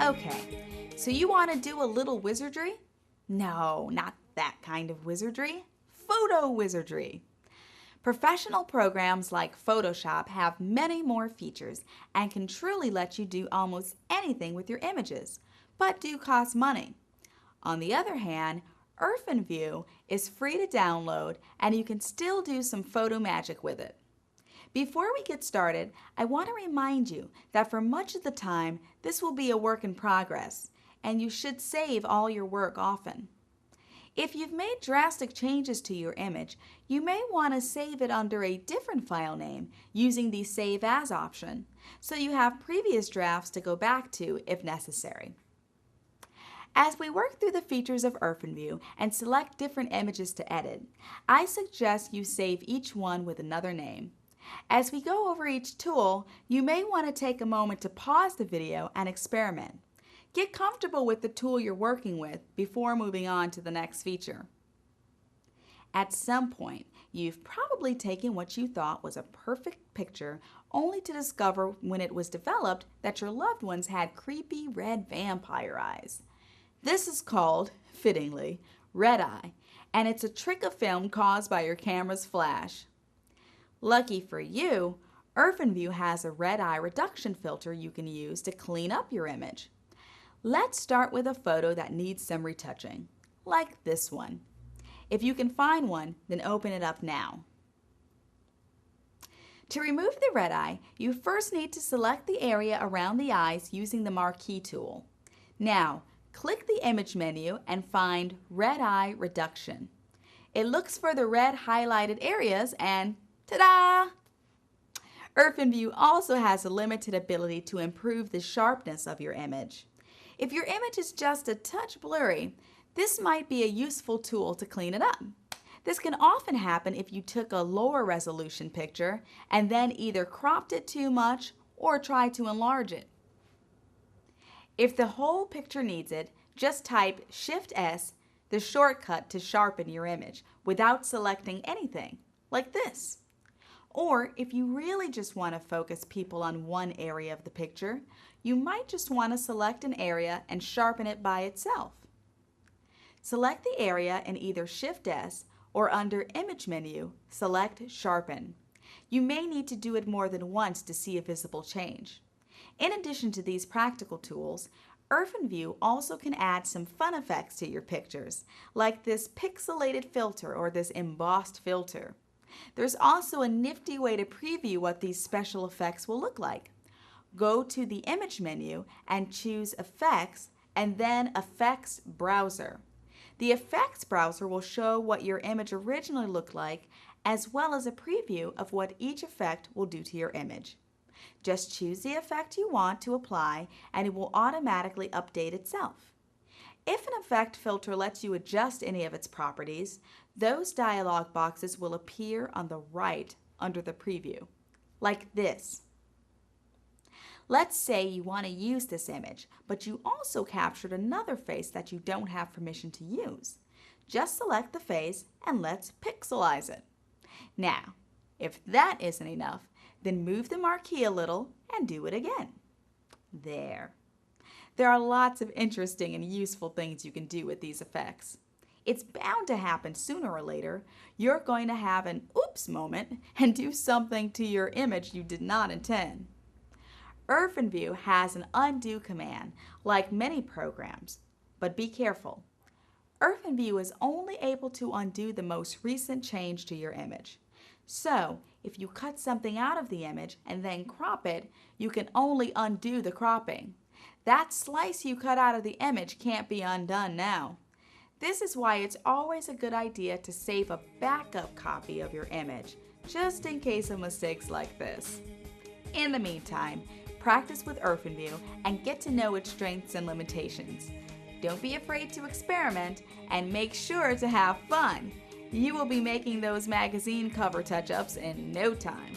Okay, so you want to do a little wizardry? No, not that kind of wizardry. Photo wizardry. Professional programs like Photoshop have many more features and can truly let you do almost anything with your images, but do cost money. On the other hand, Irfanview is free to download and you can still do some photo magic with it. Before we get started, I want to remind you that for much of the time, this will be a work in progress, and you should save all your work often. If you've made drastic changes to your image, you may want to save it under a different file name using the Save As option, so you have previous drafts to go back to if necessary. As we work through the features of Irfanview and select different images to edit, I suggest you save each one with another name. As we go over each tool, you may want to take a moment to pause the video and experiment. Get comfortable with the tool you're working with before moving on to the next feature. At some point, you've probably taken what you thought was a perfect picture only to discover when it was developed that your loved ones had creepy red vampire eyes. This is called, fittingly, red eye, and it's a trick of film caused by your camera's flash. Lucky for you, Irfanview has a red eye reduction filter you can use to clean up your image. Let's start with a photo that needs some retouching, like this one. If you can find one, then open it up now. To remove the red eye, you first need to select the area around the eyes using the marquee tool. Now, click the image menu and find Red Eye Reduction. It looks for the red highlighted areas and ta-da! Irfanview also has a limited ability to improve the sharpness of your image. If your image is just a touch blurry, this might be a useful tool to clean it up. This can often happen if you took a lower resolution picture and then either cropped it too much or tried to enlarge it. If the whole picture needs it, just type Shift-S, the shortcut to sharpen your image, without selecting anything, like this. Or if you really just want to focus people on one area of the picture, you might just want to select an area and sharpen it by itself. Select the area in either Shift-S or under Image menu, select Sharpen. You may need to do it more than once to see a visible change. In addition to these practical tools, Irfanview also can add some fun effects to your pictures, like this pixelated filter or this embossed filter. There's also a nifty way to preview what these special effects will look like. Go to the Image menu and choose Effects and then Effects Browser. The Effects Browser will show what your image originally looked like, as well as a preview of what each effect will do to your image. Just choose the effect you want to apply and it will automatically update itself. If an effect filter lets you adjust any of its properties, those dialog boxes will appear on the right under the preview, like this. Let's say you want to use this image, but you also captured another face that you don't have permission to use. Just select the face and let's pixelize it. Now, if that isn't enough, then move the marquee a little and do it again. There. There are lots of interesting and useful things you can do with these effects. It's bound to happen sooner or later. You're going to have an oops moment and do something to your image you did not intend. Irfanview has an undo command, like many programs, but be careful. Irfanview is only able to undo the most recent change to your image. So, if you cut something out of the image and then crop it, you can only undo the cropping. That slice you cut out of the image can't be undone now. This is why it's always a good idea to save a backup copy of your image, just in case of mistakes like this. In the meantime, practice with Irfanview and get to know its strengths and limitations. Don't be afraid to experiment and make sure to have fun. You will be making those magazine cover touch-ups in no time.